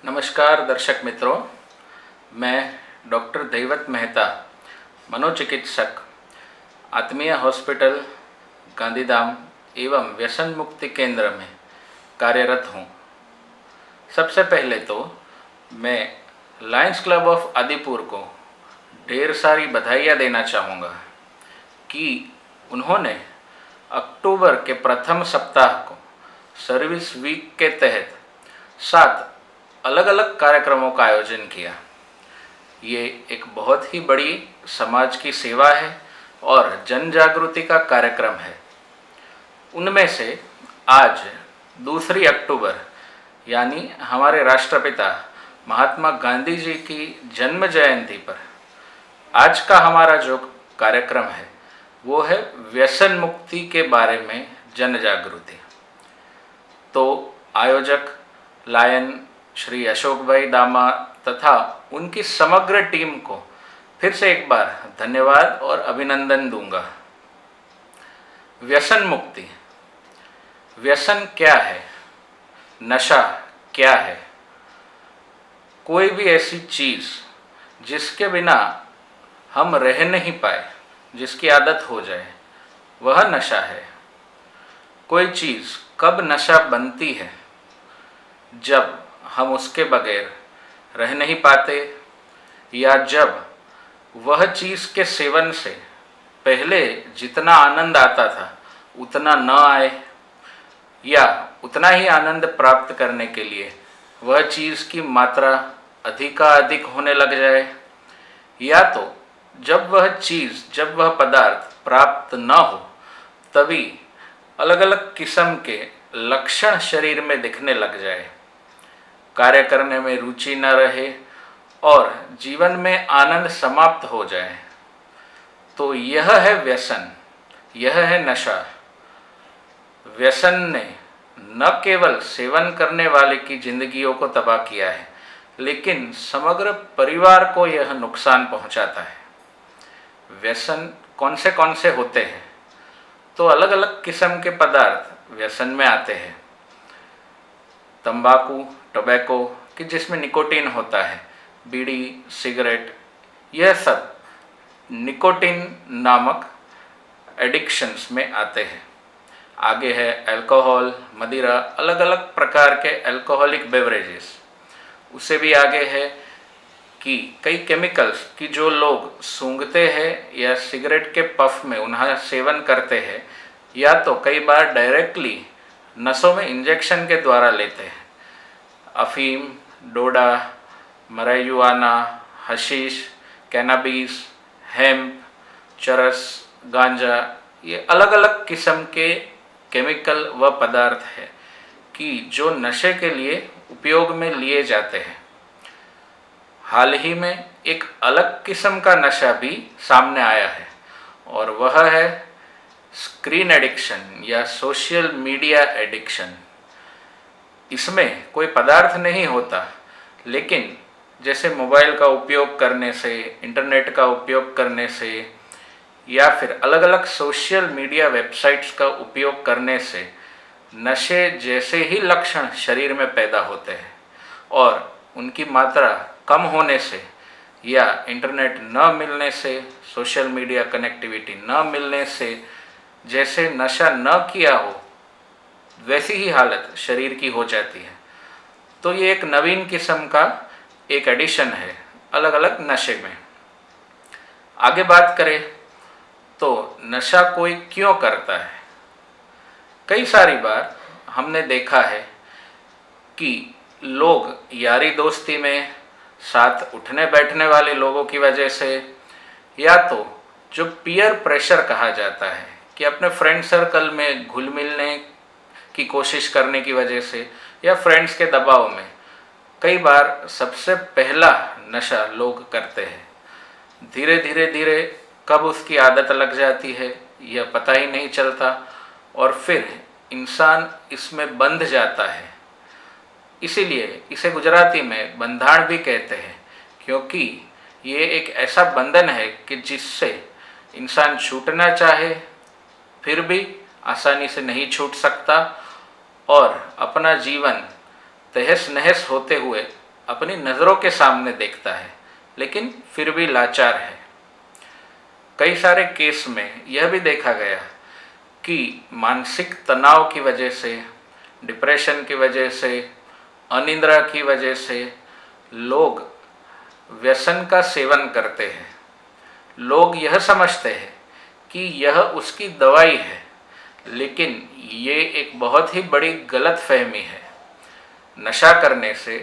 नमस्कार दर्शक मित्रों, मैं डॉक्टर दैवत मेहता, मनोचिकित्सक, आत्मीय हॉस्पिटल गांधीधाम एवं व्यसन मुक्ति केंद्र में कार्यरत हूँ। सबसे पहले तो मैं लायंस क्लब ऑफ आदिपुर को ढेर सारी बधाइयाँ देना चाहूँगा कि उन्होंने अक्टूबर के प्रथम सप्ताह को सर्विस वीक के तहत 7 अलग अलग कार्यक्रमों का आयोजन किया। ये एक बहुत ही बड़ी समाज की सेवा है और जन जागृति का कार्यक्रम है। उनमें से आज 2 अक्टूबर यानी हमारे राष्ट्रपिता महात्मा गांधी जी की जन्म जयंती पर आज का हमारा जो कार्यक्रम है वो है व्यसन मुक्ति के बारे में जन जागृति। तो आयोजक लायन श्री अशोक भाई दामा तथा उनकी समग्र टीम को फिर से एक बार धन्यवाद और अभिनंदन दूंगा। व्यसन मुक्ति, व्यसन क्या है, नशा क्या है? कोई भी ऐसी चीज़ जिसके बिना हम रह नहीं पाए, जिसकी आदत हो जाए, वह नशा है। कोई चीज़ कब नशा बनती है? जब हम उसके बगैर रह नहीं पाते या जब वह चीज़ के सेवन से पहले जितना आनंद आता था उतना न आए या उतना ही आनंद प्राप्त करने के लिए वह चीज़ की मात्रा अधिकाधिक होने लग जाए, या तो जब वह पदार्थ प्राप्त न हो तभी अलग अलग किस्म के लक्षण शरीर में दिखने लग जाए, कार्य करने में रुचि न रहे और जीवन में आनंद समाप्त हो जाए। तो यह है व्यसन, यह है नशा। व्यसन ने न केवल सेवन करने वाले की जिंदगियों को तबाह किया है, लेकिन समग्र परिवार को यह नुकसान पहुंचाता है। व्यसन कौन से होते हैं? तो अलग अलग किस्म के पदार्थ व्यसन में आते हैं। तंबाकू, टोबैको कि जिसमें निकोटीन होता है, बीड़ी, सिगरेट, यह सब निकोटीन नामक एडिक्शंस में आते हैं। आगे है अल्कोहल, मदिरा, अलग अलग प्रकार के अल्कोहलिक बेवरेजेस। उससे भी आगे है कि कई केमिकल्स कि जो लोग सूंघते हैं या सिगरेट के पफ में उन्हें सेवन करते हैं या तो कई बार डायरेक्टली नसों में इंजेक्शन के द्वारा लेते हैं। अफीम, डोडा, मरायुआना, हशीश, कैनाबीस, हेम्प, चरस, गांजा, ये अलग अलग किस्म के केमिकल व पदार्थ है कि जो नशे के लिए उपयोग में लिए जाते हैं। हाल ही में एक अलग किस्म का नशा भी सामने आया है और वह है स्क्रीन एडिक्शन या सोशल मीडिया एडिक्शन। इसमें कोई पदार्थ नहीं होता, लेकिन जैसे मोबाइल का उपयोग करने से, इंटरनेट का उपयोग करने से या फिर अलग अलग सोशल मीडिया वेबसाइट्स का उपयोग करने से नशे जैसे ही लक्षण शरीर में पैदा होते हैं और उनकी मात्रा कम होने से या इंटरनेट न मिलने से, सोशल मीडिया कनेक्टिविटी न मिलने से जैसे नशा न किया हो वैसी ही हालत शरीर की हो जाती है। तो ये एक नवीन किस्म का एक एडिशन है अलग अलग नशे में। आगे बात करें तो नशा कोई क्यों करता है? कई सारी बार हमने देखा है कि लोग यारी दोस्ती में, साथ उठने बैठने वाले लोगों की वजह से, या तो जो पीयर प्रेशर कहा जाता है कि अपने फ्रेंड सर्कल में घुल मिलने की कोशिश करने की वजह से या फ्रेंड्स के दबाव में कई बार सबसे पहला नशा लोग करते हैं। धीरे धीरे कब उसकी आदत लग जाती है यह पता ही नहीं चलता और फिर इंसान इसमें बंध जाता है। इसीलिए इसे गुजराती में बंधाण भी कहते हैं, क्योंकि ये एक ऐसा बंधन है कि जिससे इंसान छूटना चाहे फिर भी आसानी से नहीं छूट सकता और अपना जीवन तहस नहस होते हुए अपनी नज़रों के सामने देखता है, लेकिन फिर भी लाचार है। कई सारे केस में यह भी देखा गया कि मानसिक तनाव की वजह से, डिप्रेशन की वजह से, अनिद्रा की वजह से लोग व्यसन का सेवन करते हैं। लोग यह समझते हैं कि यह उसकी दवाई है, लेकिन ये एक बहुत ही बड़ी गलतफहमी है। नशा करने से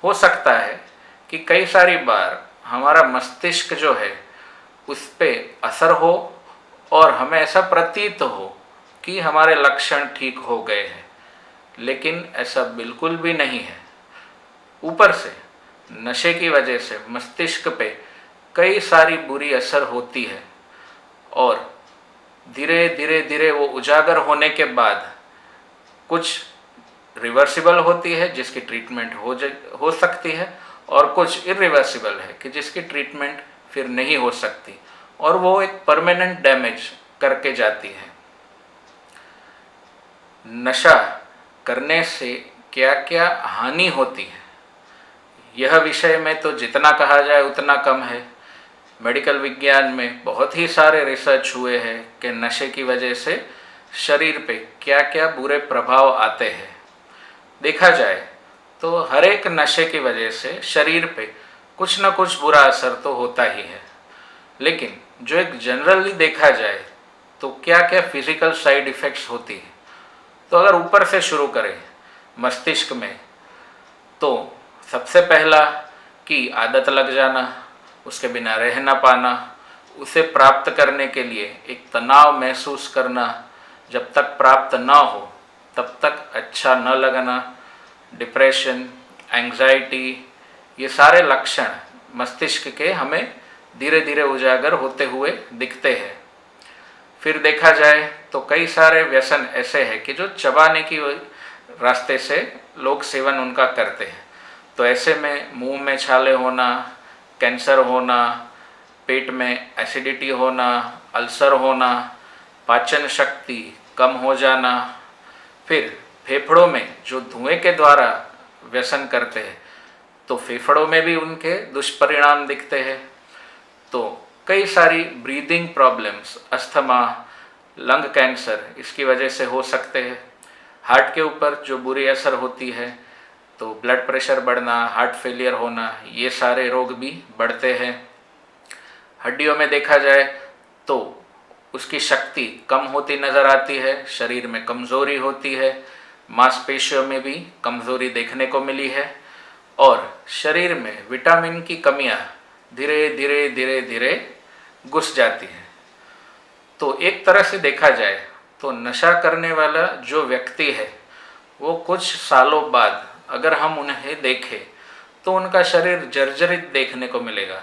हो सकता है कि कई सारी बार हमारा मस्तिष्क जो है उस पर असर हो और हमें ऐसा प्रतीत हो कि हमारे लक्षण ठीक हो गए हैं, लेकिन ऐसा बिल्कुल भी नहीं है। ऊपर से नशे की वजह से मस्तिष्क पे कई सारी बुरी असर होती है और धीरे धीरे धीरे वो उजागर होने के बाद कुछ रिवर्सिबल होती है जिसकी ट्रीटमेंट हो सकती है, और कुछ इरिवर्सिबल है कि जिसकी ट्रीटमेंट फिर नहीं हो सकती और वो एक परमानेंट डैमेज करके जाती है। नशा करने से क्या क्या हानि होती है, यह विषय में तो जितना कहा जाए उतना कम है। मेडिकल विज्ञान में बहुत ही सारे रिसर्च हुए हैं कि नशे की वजह से शरीर पे क्या क्या बुरे प्रभाव आते हैं। देखा जाए तो हर एक नशे की वजह से शरीर पे कुछ ना कुछ बुरा असर तो होता ही है, लेकिन जो एक जनरली देखा जाए तो क्या क्या फिजिकल साइड इफ़ेक्ट्स होती है, तो अगर ऊपर से शुरू करें मस्तिष्क में, तो सबसे पहला कि आदत लग जाना, उसके बिना रह ना पाना, उसे प्राप्त करने के लिए एक तनाव महसूस करना, जब तक प्राप्त ना हो तब तक अच्छा न लगना, डिप्रेशन, एंग्जाइटी, ये सारे लक्षण मस्तिष्क के हमें धीरे धीरे उजागर होते हुए दिखते हैं। फिर देखा जाए तो कई सारे व्यसन ऐसे हैं कि जो चबाने की रास्ते से लोग सेवन उनका करते हैं। तो ऐसे में मुंह में छाले होना, कैंसर होना, पेट में एसिडिटी होना, अल्सर होना, पाचन शक्ति कम हो जाना, फिर फेफड़ों में जो धुएं के द्वारा व्यसन करते हैं तो फेफड़ों में भी उनके दुष्परिणाम दिखते हैं। तो कई सारी breathing problems, asthma, lung cancer इसकी वजह से हो सकते हैं। हार्ट के ऊपर जो बुरी असर होती है तो ब्लड प्रेशर बढ़ना, हार्ट फेलियर होना, ये सारे रोग भी बढ़ते हैं। हड्डियों में देखा जाए तो उसकी शक्ति कम होती नज़र आती है, शरीर में कमज़ोरी होती है, मांसपेशियों में भी कमज़ोरी देखने को मिली है और शरीर में विटामिन की कमियां धीरे धीरे धीरे धीरे घुस जाती हैं। तो एक तरह से देखा जाए तो नशा करने वाला जो व्यक्ति है वो कुछ सालों बाद अगर हम उन्हें देखें तो उनका शरीर जर्जरित देखने को मिलेगा।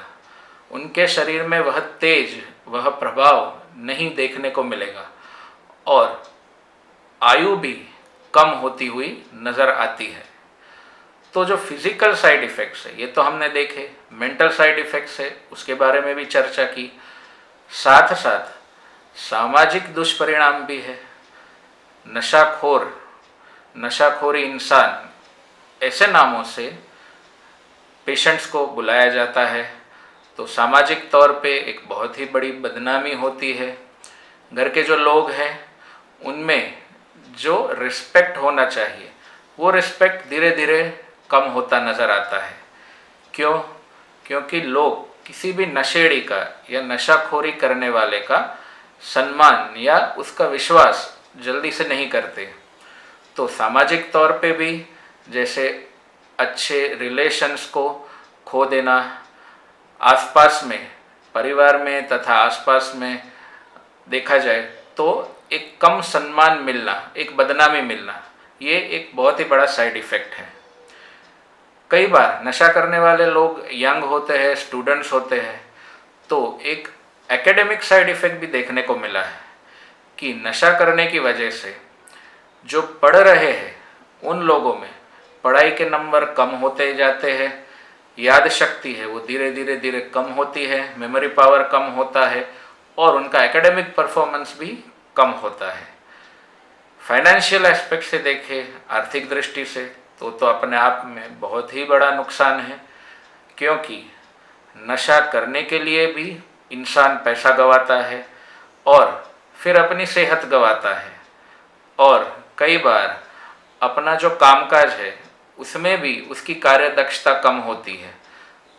उनके शरीर में वह तेज, वह प्रभाव नहीं देखने को मिलेगा और आयु भी कम होती हुई नज़र आती है। तो जो फिजिकल साइड इफ़ेक्ट्स है ये तो हमने देखे, मेंटल साइड इफ़ेक्ट्स है उसके बारे में भी चर्चा की, साथ साथ सामाजिक दुष्परिणाम भी है। नशाखोरी इंसान, ऐसे नामों से पेशेंट्स को बुलाया जाता है, तो सामाजिक तौर पे एक बहुत ही बड़ी बदनामी होती है। घर के जो लोग हैं उनमें जो रिस्पेक्ट होना चाहिए वो रिस्पेक्ट धीरे धीरे कम होता नज़र आता है। क्यों? क्योंकि लोग किसी भी नशेड़ी का या नशाखोरी करने वाले का सम्मान या उसका विश्वास जल्दी से नहीं करते। तो सामाजिक तौर पे भी जैसे अच्छे रिलेशंस को खो देना, आसपास में, परिवार में तथा आसपास में देखा जाए तो एक कम सम्मान मिलना, एक बदनामी मिलना, ये एक बहुत ही बड़ा साइड इफ़ेक्ट है। कई बार नशा करने वाले लोग यंग होते हैं, स्टूडेंट्स होते हैं, तो एक एकेडमिक साइड इफ़ेक्ट भी देखने को मिला है कि नशा करने की वजह से जो पढ़ रहे हैं उन लोगों में पढ़ाई के नंबर कम होते जाते हैं, याद शक्ति है वो धीरे धीरे धीरे कम होती है, मेमोरी पावर कम होता है और उनका एकेडमिक परफॉर्मेंस भी कम होता है। फाइनेंशियल एस्पेक्ट से देखें, आर्थिक दृष्टि से, तो अपने आप में बहुत ही बड़ा नुकसान है, क्योंकि नशा करने के लिए भी इंसान पैसा गंवाता है और फिर अपनी सेहत गंवाता है, और कई बार अपना जो कामकाज है उसमें भी उसकी कार्य दक्षता कम होती है,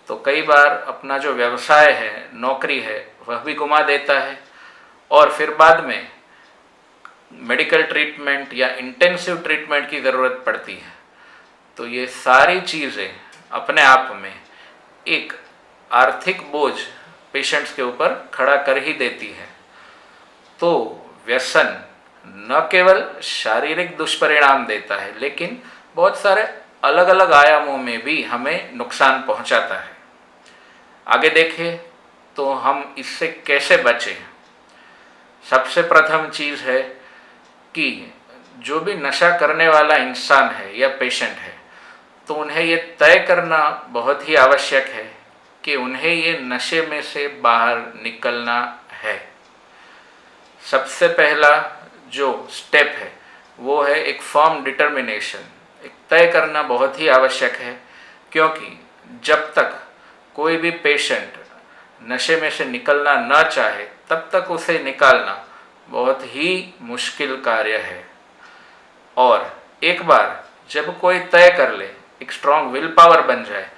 तो कई बार अपना जो व्यवसाय है, नौकरी है, वह भी गुमा देता है, और फिर बाद में मेडिकल ट्रीटमेंट या इंटेंसिव ट्रीटमेंट की ज़रूरत पड़ती है। तो ये सारी चीज़ें अपने आप में एक आर्थिक बोझ पेशेंट्स के ऊपर खड़ा कर ही देती है। तो व्यसन न केवल शारीरिक दुष्परिणाम देता है, लेकिन बहुत सारे अलग अलग आयामों में भी हमें नुकसान पहुंचाता है। आगे देखें तो हम इससे कैसे बचें। सबसे प्रथम चीज़ है कि जो भी नशा करने वाला इंसान है या पेशेंट है, तो उन्हें ये तय करना बहुत ही आवश्यक है कि उन्हें ये नशे में से बाहर निकलना है। सबसे पहला जो स्टेप है वो है एक फर्म डिटर्मिनेशन, एक तय करना बहुत ही आवश्यक है, क्योंकि जब तक कोई भी पेशेंट नशे में से निकलना न चाहे तब तक उसे निकालना बहुत ही मुश्किल कार्य है। और एक बार जब कोई तय कर ले, एक स्ट्रॉन्ग विल पावर बन जाए,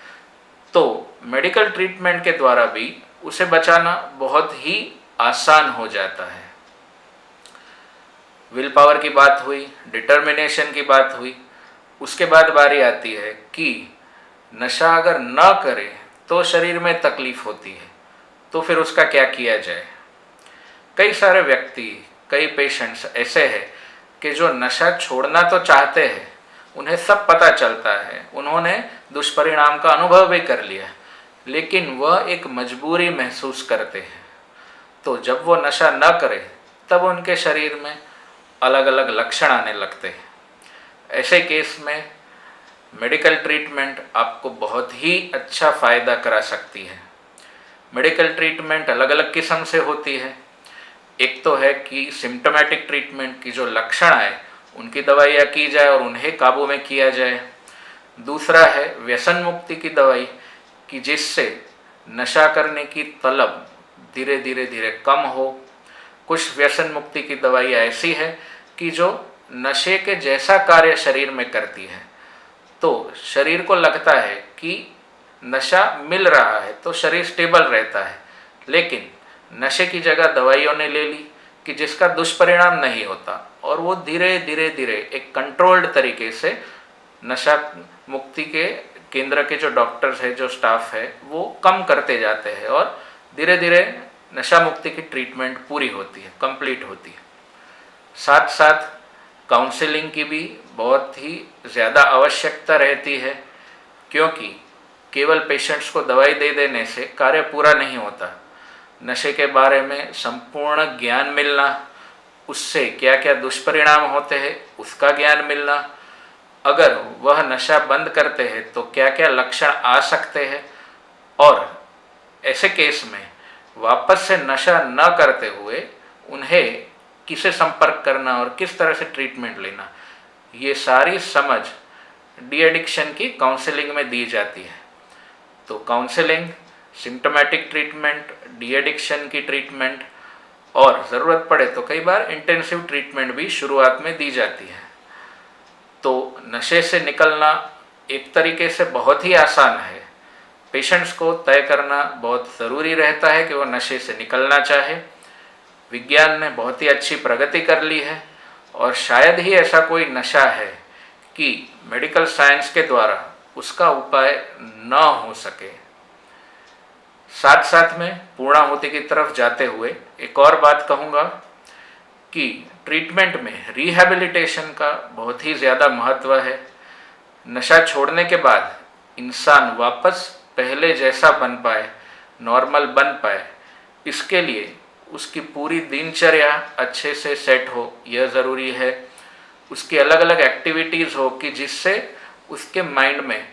तो मेडिकल ट्रीटमेंट के द्वारा भी उसे बचाना बहुत ही आसान हो जाता है। विल पावर की बात हुई, डिटर्मिनेशन की बात हुई, उसके बाद बारी आती है कि नशा अगर न करे तो शरीर में तकलीफ होती है, तो फिर उसका क्या किया जाए। कई सारे व्यक्ति, कई पेशेंट्स ऐसे हैं कि जो नशा छोड़ना तो चाहते हैं, उन्हें सब पता चलता है, उन्होंने दुष्परिणाम का अनुभव भी कर लिया, लेकिन वह एक मजबूरी महसूस करते हैं। तो जब वो नशा न करे तब उनके शरीर में अलग अलग लक्षण आने लगते हैं। ऐसे केस में मेडिकल ट्रीटमेंट आपको बहुत ही अच्छा फ़ायदा करा सकती है। मेडिकल ट्रीटमेंट अलग अलग किस्म से होती है। एक तो है कि सिम्टोमेटिक ट्रीटमेंट की जो लक्षण आए उनकी दवाइयाँ की जाए और उन्हें काबू में किया जाए। दूसरा है व्यसन मुक्ति की दवाई, कि जिससे नशा करने की तलब धीरे धीरे कम हो। कुछ व्यसन मुक्ति की दवाई ऐसी है कि जो नशे के जैसा कार्य शरीर में करती है, तो शरीर को लगता है कि नशा मिल रहा है तो शरीर स्टेबल रहता है, लेकिन नशे की जगह दवाइयों ने ले ली कि जिसका दुष्परिणाम नहीं होता, और वो धीरे धीरे एक कंट्रोल्ड तरीके से नशा मुक्ति के केंद्र के जो डॉक्टर्स है, जो स्टाफ है, वो कम करते जाते हैं और धीरे धीरे नशा मुक्ति की ट्रीटमेंट पूरी होती है, कंप्लीट होती है। साथ साथ काउंसलिंग की भी बहुत ही ज़्यादा आवश्यकता रहती है, क्योंकि केवल पेशेंट्स को दवाई दे देने से कार्य पूरा नहीं होता। नशे के बारे में संपूर्ण ज्ञान मिलना, उससे क्या क्या दुष्परिणाम होते हैं उसका ज्ञान मिलना, अगर वह नशा बंद करते हैं तो क्या क्या लक्षण आ सकते हैं, और ऐसे केस में वापस से नशा न करते हुए उन्हें किसे संपर्क करना और किस तरह से ट्रीटमेंट लेना, ये सारी समझ डी एडिक्शन की काउंसलिंग में दी जाती है। तो counselling, symptomatic treatment, de addiction की ट्रीटमेंट, और ज़रूरत पड़े तो कई बार इंटेंसिव ट्रीटमेंट भी शुरुआत में दी जाती है। तो नशे से निकलना एक तरीके से बहुत ही आसान है। पेशेंट्स को तय करना बहुत ज़रूरी रहता है कि वो नशे से निकलना चाहे। विज्ञान ने बहुत ही अच्छी प्रगति कर ली है, और शायद ही ऐसा कोई नशा है कि मेडिकल साइंस के द्वारा उसका उपाय न हो सके। साथ साथ में पूर्णाहुति की तरफ जाते हुए एक और बात कहूँगा कि ट्रीटमेंट में रिहैबिलिटेशन का बहुत ही ज़्यादा महत्व है। नशा छोड़ने के बाद इंसान वापस पहले जैसा बन पाए, नॉर्मल बन पाए, इसके लिए उसकी पूरी दिनचर्या अच्छे से सेट हो, यह ज़रूरी है। उसकी अलग अलग एक्टिविटीज़ हो कि जिससे उसके माइंड में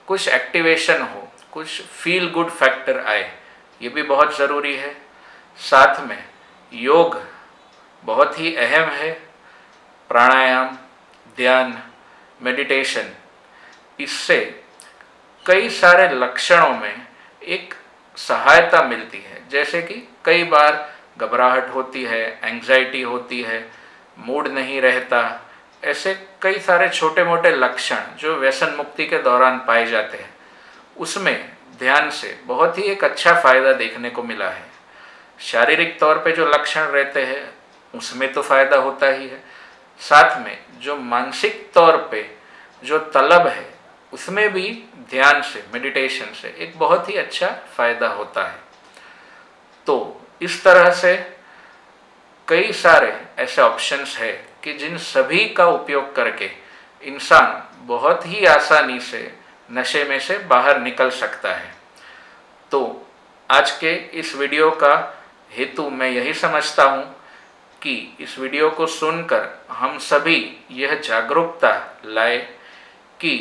कुछ एक्टिवेशन हो, कुछ फील गुड फैक्टर आए, ये भी बहुत ज़रूरी है। साथ में योग बहुत ही अहम है। प्राणायाम, ध्यान, मेडिटेशन, इससे कई सारे लक्षणों में एक सहायता मिलती है। जैसे कि कई बार घबराहट होती है, एंग्जाइटी होती है, मूड नहीं रहता, ऐसे कई सारे छोटे मोटे लक्षण जो व्यसन मुक्ति के दौरान पाए जाते हैं, उसमें ध्यान से बहुत ही एक अच्छा फायदा देखने को मिला है। शारीरिक तौर पे जो लक्षण रहते हैं उसमें तो फायदा होता ही है, साथ में जो मानसिक तौर पे जो तलब है उसमें भी ध्यान से, मेडिटेशन से एक बहुत ही अच्छा फायदा होता है। तो इस तरह से कई सारे ऐसे ऑप्शंस है कि जिन सभी का उपयोग करके इंसान बहुत ही आसानी से नशे में से बाहर निकल सकता है। तो आज के इस वीडियो का हेतु मैं यही समझता हूँ कि इस वीडियो को सुनकर हम सभी यह जागरूकता लाए कि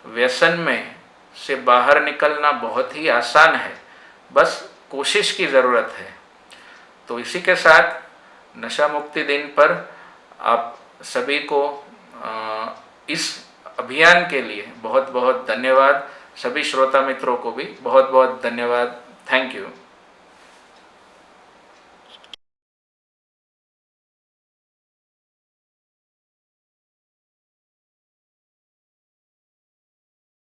व्यसन में से बाहर निकलना बहुत ही आसान है, बस कोशिश की ज़रूरत है। तो इसी के साथ नशा मुक्ति दिन पर आप सभी को इस अभियान के लिए बहुत बहुत धन्यवाद। सभी श्रोता मित्रों को भी बहुत बहुत धन्यवाद। Thank you.